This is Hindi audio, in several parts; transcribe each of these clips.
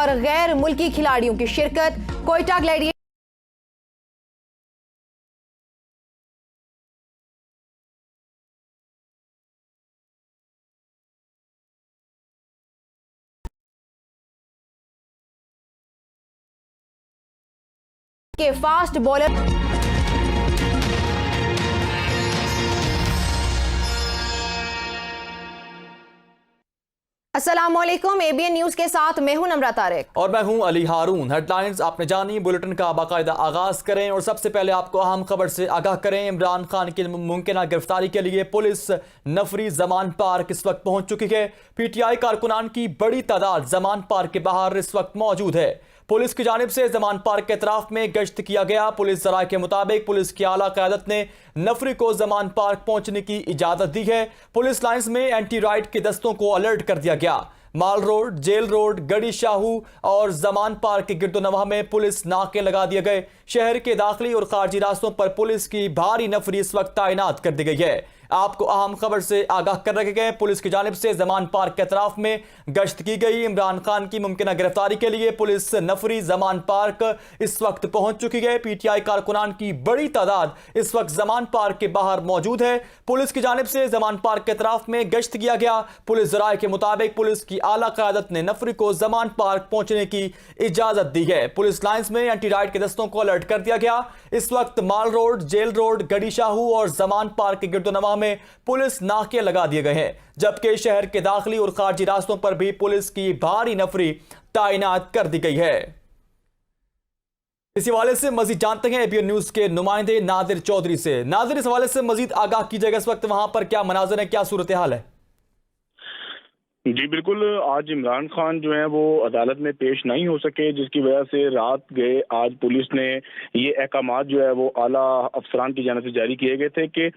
और गैर मुल्की खिलाड़ियों की शिरकत। कोयटा ग्लैडिएटर्स के फास्ट बॉलर अस्सलामुअलैकुम, एबीएन न्यूज के साथ मैं हूं नम्रा तारिक और मैं हूं अली हारून। हेडलाइंस आपने जानी, बुलेटिन का बाकायदा आगाज करें और सबसे पहले आपको अहम खबर से आगाह करें। इमरान खान की मुमकिन गिरफ्तारी के लिए पुलिस नफरी जमान पार्क इस वक्त पहुंच चुकी है। पीटीआई कारकुनान की बड़ी तादाद जमान पार्क के बाहर इस वक्त मौजूद है। पुलिस की जानिब से जमान पार्क के अतराफ में गश्त किया गया। पुलिस जराये के मुताबिक पुलिस की आला क़यादत ने नफरी को जमान पार्क पहुंचने की इजाजत दी है। पुलिस लाइंस में एंटी राइड के दस्तों को अलर्ट कर दिया गया। माल रोड, जेल रोड, गड़ी शाहू और जमान पार्क के गिरदोनवाह में पुलिस नाके लगा दिए गए। शहर के दाखिली और खारजी रास्तों पर पुलिस की भारी नफरी इस वक्त तैनात कर दी गई है। आपको अहम खबर से आगाह कर रखे गए। पुलिस की जानिब से जमान पार्क के अतराफ में गश्त की गई। इमरान खान की मुमकिन गिरफ्तारी के लिए पुलिस नफरी जमान पार्क इस वक्त पहुंच चुकी है। पीटीआई कारकुनान की बड़ी तादाद इस वक्त जमान पार्क के बाहर मौजूद है। पुलिस की जानिब से जमान पार्क के अतराफ में गश्त किया गया। पुलिस जराये के मुताबिक पुलिस की आला क़यादत ने नफरी को जमान पार्क पहुंचने की इजाजत दी है। पुलिस लाइंस में एंटी राइड के दस्तों को अलर्ट कर दिया गया। इस वक्त माल रोड, जेल रोड, गड़ी शाहू और जमान पार्क के गिरदोनवाह में पुलिस नाके लगा दिए गए हैं, जबकि शहर के दाखिली और खारजी रास्तों पर भी पुलिस की भारी नफरी तैनात कर दी गई है। इसी हवाले से मजीद जानते हैं एबीएन न्यूज के नुमाइंदे नादिर चौधरी से। नादिर, इस हवाले से मजीद आगाह कीजिएगा, इस वक्त वहां पर क्या मनाजर है, क्या सूरत हाल है? जी बिल्कुल, आज इमरान खान जो है वो अदालत में पेश नहीं हो सके, जिसकी वजह से रात गए आज पुलिस ने ये अहकामात जो है वो आला अफसरान की जानिब से जारी किए गए थे कि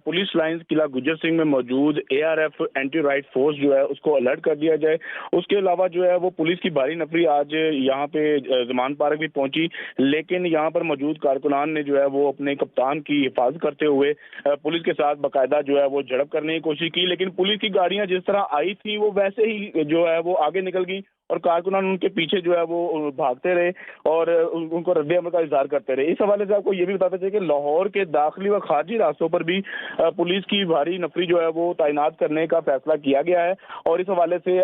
पुलिस लाइंस किला गुज्जर सिंह में मौजूद एआरएफ एंटी राइट फोर्स जो है उसको अलर्ट कर दिया जाए। उसके अलावा जो है वो पुलिस की भारी नफरी आज यहाँ पे जमान पार्क भी पहुंची, लेकिन यहाँ पर मौजूद कारकुनान ने जो है वो अपने कप्तान की हिफाजत करते हुए पुलिस के साथ बाकायदा जो है वो झड़प करने की कोशिश की, लेकिन पुलिस की गाड़ियां जिस तरह आई थी वो वैसे ही जो है वो आगे निकल गई और कारकुनान उनके पीछे जो है वो भागते रहे और उनको रद्द अमल का इजहार करते रहे। इस हवाले से आपको ये भी बताते चलिए कि लाहौर के दाखिली व खारजी रास्तों पर भी पुलिस की भारी नफरी जो है वो तैनात करने का फैसला किया गया है और इस हवाले से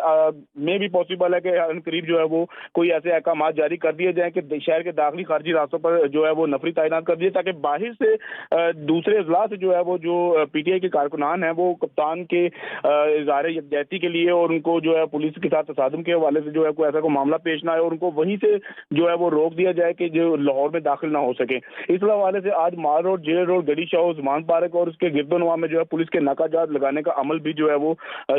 में भी पॉसिबल है कि करीब जो है वो कोई ऐसे अहकाम जारी कर दिए जाए कि शहर के दाखिली खारजी रास्तों पर जो है वो नफरी तैनात कर दिए, ताकि बाहर से दूसरे अजला से जो है वो जो पीटीआई के कारकुनान है वो कप्तान के इजहार यकजहती के लिए और उनको जो है पुलिस के साथ तसादुम के हवाले से जो है कोई ऐसा कोई मामला पेश ना आए और उनको वहीं से जो है वो रोक दिया जाए कि जो लाहौर में दाखिल ना हो सके। इस हवाले से आज माल रोड, जेल रोड, गड़ी शाह, जमान पार्क और उसके गिरदोनवाह में जो है पुलिस के नाकाजात लगाने का अमल भी जो है वो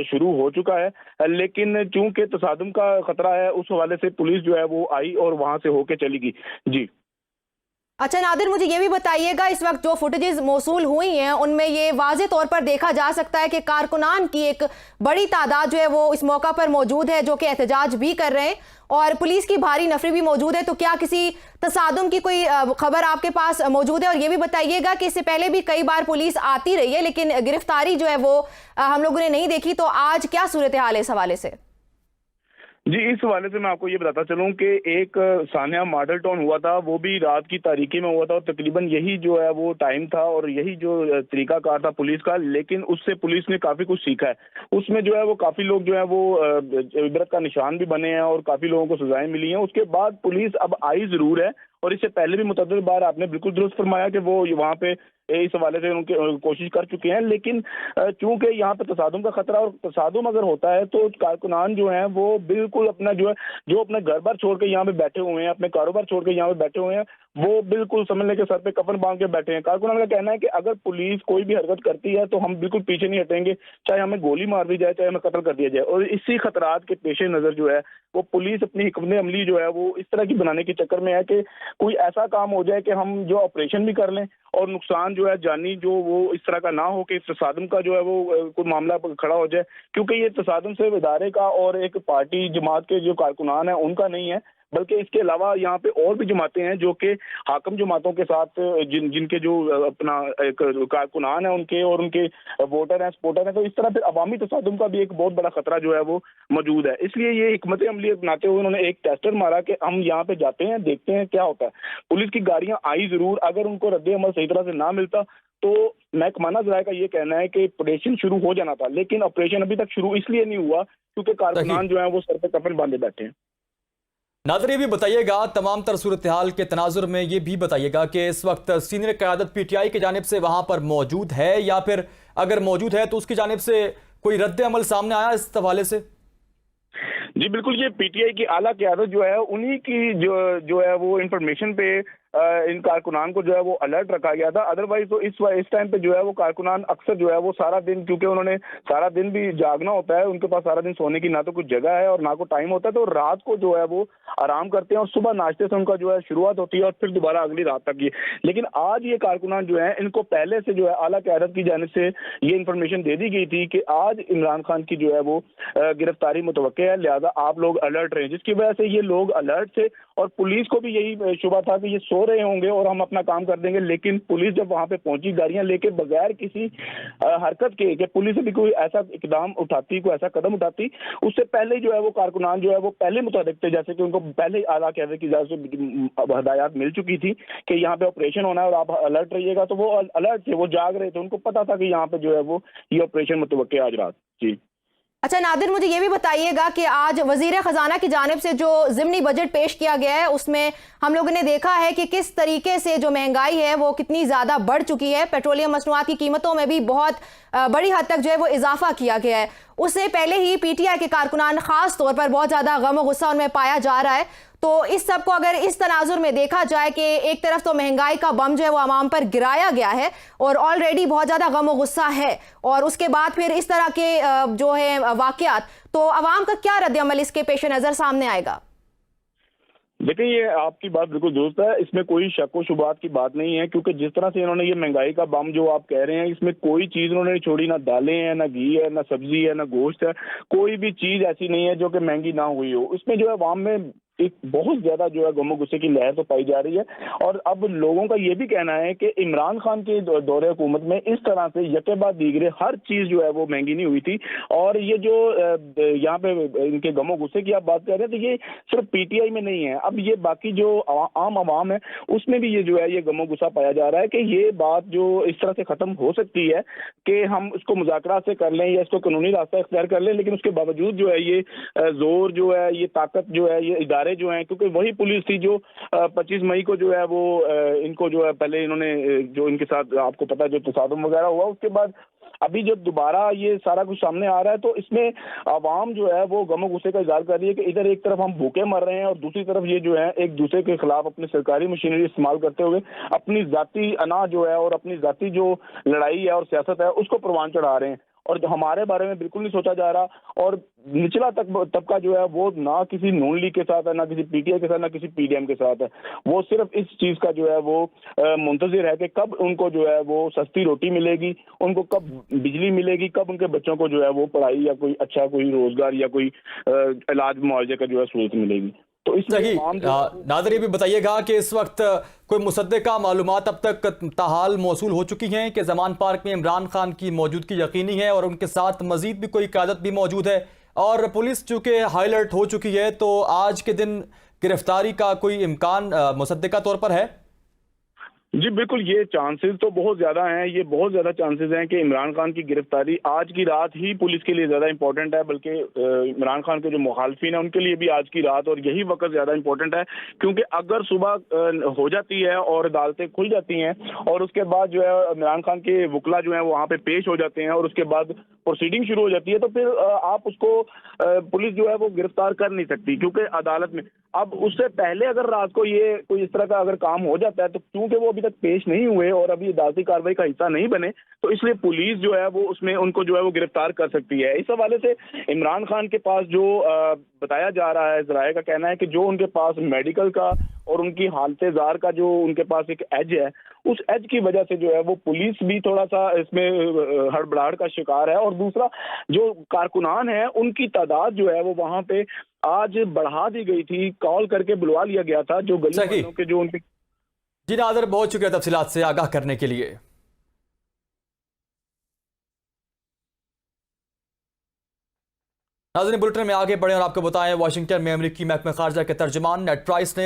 शुरू हो चुका है, लेकिन चूंकि तसादुम का खतरा है उस हवाले से पुलिस जो है वो आई और वहां से होके चली गई। जी अच्छा नादिर, मुझे ये भी बताइएगा, इस वक्त जो फुटेजेस मौसूल हुई हैं उनमें ये वाज़े तौर पर देखा जा सकता है कि कारकुनान की एक बड़ी तादाद जो है वो इस मौका पर मौजूद है, जो कि एहतजाज भी कर रहे हैं और पुलिस की भारी नफरी भी मौजूद है। तो क्या किसी तसादुम की कोई खबर आपके पास मौजूद है? और ये भी बताइएगा कि इससे पहले भी कई बार पुलिस आती रही है लेकिन गिरफ्तारी जो है वो हम लोगों ने नहीं देखी, तो आज क्या सूरत हाल है इस हवाले से? जी, इस हवाले से मैं आपको ये बताता चलूं कि एक सानिया मॉडल टाउन हुआ था, वो भी रात की तारीकी में हुआ था और तकरीबन यही जो है वो टाइम था और यही जो तरीकाकार था पुलिस का, लेकिन उससे पुलिस ने काफ़ी कुछ सीखा है। उसमें जो है वो काफ़ी लोग जो है वो इबरत का निशान भी बने हैं और काफ़ी लोगों को सजाएं मिली हैं। उसके बाद पुलिस अब आई ज़रूर है और इससे पहले भी मुतअद्दिद बार आपने बिल्कुल दुरुस्त फरमाया कि वो वहाँ पे इस हवाले से उनके कोशिश कर चुके हैं, लेकिन चूंकि यहाँ पे तसादुम का खतरा और तसादुम अगर होता है तो कारकुनान जो हैं वो बिल्कुल अपना जो है जो अपने घर बार छोड़ के यहाँ पे बैठे हुए हैं, अपने कारोबार छोड़ के यहाँ पे बैठे हुए हैं, वो बिल्कुल समझ लें कि सर पे कफन बांध के बैठे हैं। कारकुनान का कहना है कि अगर पुलिस कोई भी हरकत करती है तो हम बिल्कुल पीछे नहीं हटेंगे, चाहे हमें गोली मार दी जाए, चाहे हमें कत्ल कर दिया जाए। और इसी खतरात के पेश नज़र जो है वो पुलिस अपनी हिकमत अमली जो है वो इस तरह की बनाने के चक्कर में है कि कोई ऐसा काम हो जाए कि हम जो ऑपरेशन भी कर लें और नुकसान जो है जानी जो वो इस तरह का ना हो कि तसादुम का जो है वो कोई मामला खड़ा हो जाए, क्योंकि ये तसादुम सिर्फ इदारे का और एक पार्टी जमात के जो कारकुनान है उनका नहीं है, बल्कि इसके अलावा यहाँ पे और भी जमातें हैं जो कि हाकिम जमातों के साथ जिनके जो अपना एक कारकुनान है उनके और उनके वोटर हैं, सपोर्टर हैं, तो इस तरह फिर अवामी तसादुम का भी एक बहुत बड़ा खतरा जो है वो मौजूद है। इसलिए ये हिकमत अमली अपनाते हुए उन्होंने एक टेस्टर मारा कि हम यहाँ पे जाते हैं, देखते हैं क्या होता है। पुलिस की गाड़ियां आई जरूर, अगर उनको रद्द अमल सही तरह से ना मिलता तो महकमाना ज़राए का ये कहना है कि ऑपरेशन शुरू हो जाना था, लेकिन ऑपरेशन अभी तक शुरू इसलिए नहीं हुआ क्योंकि कारकुनान जो है वो सर पे कफन बांधे बैठे हैं। नाज़रीन, ये भी बताइएगा, तमाम तर सूरत हाल के तनाजुर में ये भी बताइएगा कि इस वक्त सीनियर क़यादत पीटीआई की जानिब से वहां पर मौजूद है, या फिर अगर मौजूद है तो उसकी जानिब से कोई रद्द अमल सामने आया इस हवाले से? जी बिल्कुल, ये पीटीआई की आला क़यादत जो है उन्हीं की जो है वो इंफॉर्मेशन पे इन कारकुनान को जो है वो अलर्ट रखा गया था। अदरवाइज तो इस टाइम पे जो है वो कारकुनान अक्सर जो है वो सारा दिन, क्योंकि उन्होंने सारा दिन भी जागना होता है, उनके पास सारा दिन सोने की ना तो कुछ जगह है और ना को टाइम होता है, तो रात को जो है वो आराम करते हैं और सुबह नाश्ते से उनका जो है शुरुआत होती है और फिर दोबारा अगली रात तक की। लेकिन आज ये कारकुनान जो है इनको पहले से जो है आला क़यादत की जानिब से ये इन्फॉर्मेशन दे दी गई थी कि आज इमरान खान की जो है वो गिरफ्तारी मुतवक्के है, लिहाजा आप लोग अलर्ट रहें, जिसकी वजह से ये लोग अलर्ट थे और पुलिस को भी यही शुबा था कि ये सो रहे होंगे और हम अपना काम कर देंगे। लेकिन पुलिस जब वहां पे पहुंची गाड़ियां लेके बगैर किसी हरकत के कि पुलिस भी कोई ऐसा इकदाम उठाती, कोई ऐसा कदम उठाती, उससे पहले जो है वो कारकुनान जो है वो पहले मुताबिक थे, जैसे कि उनको पहले आला क़यादत की जानिब से हदायत मिल चुकी थी कि यहाँ पे ऑपरेशन होना है और आप अलर्ट रहिएगा, तो वो अलर्ट थे, वो जाग रहे थे, उनको पता था कि यहाँ पे जो है वो ये ऑपरेशन मुतवक्के आज रात। जी अच्छा नादिर, मुझे ये भी बताइएगा कि आज वजीर खजाना की जानिब से जो ज़िमनी बजट पेश किया गया है उसमें हम लोगों ने देखा है कि किस तरीके से जो महंगाई है वो कितनी ज़्यादा बढ़ चुकी है। पेट्रोलियम मसनूआत की कीमतों में भी बहुत बड़ी हद तक जो है वो इजाफा किया गया है। उससे पहले ही पीटीआई के कारकुनान खास तौर पर बहुत ज़्यादा गम और गुस्सा उनमें पाया जा रहा है। तो इस सब को अगर इस तनाजुर में देखा जाए कि एक तरफ तो महंगाई का बम जो है वो आवाम पर गिराया गया है और ऑलरेडी बहुत ज़्यादा गम और गुस्सा है, और उसके बाद फिर इस तरह के जो है वाक़यात, तो आवाम का क्या रद्द अमल इसके पेश नज़र सामने आएगा? देखिए, ये आपकी बात बिल्कुल दुरुस्त है, इसमें कोई शक व शुबात की बात नहीं है, क्योंकि जिस तरह से इन्होंने ये महंगाई का बम जो आप कह रहे हैं, इसमें कोई चीज़ उन्होंने छोड़ी, ना दालें हैं, ना घी है, ना सब्जी है, ना गोश्त है, कोई भी चीज़ ऐसी नहीं है जो कि महंगी ना हुई हो। इसमें जो है अवाम में एक बहुत ज्यादा जो है गम गुस्से की लहर तो पाई जा रही है, और अब लोगों का ये भी कहना है कि इमरान खान के दौरे हुकूमत में इस तरह से यके बाद दीगरे हर चीज जो है वो महंगी नहीं हुई थी। और ये जो यहाँ पे इनके गमो गुस्से की आप बात कर रहे हैं, तो ये सिर्फ पीटीआई में नहीं है, अब ये बाकी जो आम आवाम है उसमें भी ये जो है ये गमो गुस्सा पाया जा रहा है कि ये बात जो इस तरह से खत्म हो सकती है कि हम इसको मुज़ाकरा से कर लें या इसको कानूनी रास्ता इख्तियार कर लें, लेकिन उसके बावजूद जो है ये जोर जो है, ये ताकत जो है, ये इदारे जो हैं, क्योंकि वही पुलिस थी जो 25 मई को जो है वो इनको जो है पहले इन्होंने जो इनके साथ आपको पता है जो तसादुम वगैरह हुआ, उसके बाद अभी जब दोबारा ये सारा कुछ सामने आ रहा है तो इसमें आवाम जो है वो गम गुस्से का इजहार कर रही है कि इधर एक तरफ हम भूखे मर रहे हैं और दूसरी तरफ ये जो है एक दूसरे के खिलाफ अपनी सरकारी मशीनरी इस्तेमाल करते हुए अपनी जाती अना जो है और अपनी जाती जो लड़ाई है और सियासत है उसको परवान चढ़ा रहे हैं, और हमारे बारे में बिल्कुल नहीं सोचा जा रहा। और निचला तबका जो है वो ना किसी नून लीग के साथ है, ना किसी पीटीआई के साथ, ना किसी पीडीएम के साथ है, वो सिर्फ इस चीज का जो है वो मुंतजिर है कि कब उनको जो है वो सस्ती रोटी मिलेगी, उनको कब बिजली मिलेगी, कब उनके बच्चों को जो है वो पढ़ाई या कोई अच्छा कोई रोजगार या कोई इलाज मुआवजे का जो है सहूलत मिलेगी। तो सही नाज़रीन, ये भी बताइएगा कि इस वक्त कोई मुसद्दिका मालूमात अब तक ताहाल मौसूल हो चुकी हैं कि ज़मान पार्क में इमरान खान की मौजूदगी यकीनी है और उनके साथ मजीद भी कोई क़यादत भी मौजूद है, और पुलिस चूँकि हाई अलर्ट हो चुकी है, तो आज के दिन गिरफ्तारी का कोई इम्कान मुसद्दिका तौर पर है? जी बिल्कुल, ये चांसेस तो बहुत ज़्यादा हैं, ये बहुत ज़्यादा चांसेस हैं कि इमरान खान की गिरफ्तारी आज की रात ही पुलिस के लिए ज़्यादा इंपॉर्टेंट है, बल्कि इमरान खान के जो मुखालफिन हैं उनके लिए भी आज की रात और यही वक्त ज़्यादा इंपॉर्टेंट है, क्योंकि अगर सुबह हो जाती है और अदालतें खुल जाती हैं और उसके बाद जो है इमरान खान के वकला जो हैं वहाँ पे पेश हो जाते हैं और उसके बाद प्रोसीडिंग शुरू हो जाती है, तो फिर आप उसको पुलिस जो है वो गिरफ्तार कर नहीं सकती, क्योंकि अदालत में अब उससे पहले अगर रात को ये कोई इस तरह का अगर काम हो जाता है, तो क्योंकि वो अभी तक पेश नहीं हुए और अभी अदालती कार्रवाई का हिस्सा नहीं बने, तो इसलिए पुलिस जो है वो उसमें उनको जो है वो गिरफ्तार कर सकती है। इस हवाले से इमरान खान के पास जो बताया जा रहा है, ज़राए का कहना है कि जो उनके पास मेडिकल का और उनकी हालत ज़ार का जो उनके पास एक एज है, उस एज की वजह से जो है वो पुलिस भी थोड़ा सा इसमें हड़बड़ाहट का शिकार है। और दूसरा जो कारकुनान है उनकी तादाद जो है वो वहां पे आज बढ़ा दी गई थी, कॉल करके बुलवा लिया गया था जो गली सही। वालों के जो उनके। जी नादिर, बहुत शुक्रिया तफसीलात से आगाह करने के लिए। नाज़रीन, बुलेटिन में आगे बढ़े और आपको बताएं, वाशिंगटन में अमेरिकी महकमा खारजा के तर्जुमान नेड प्राइस ने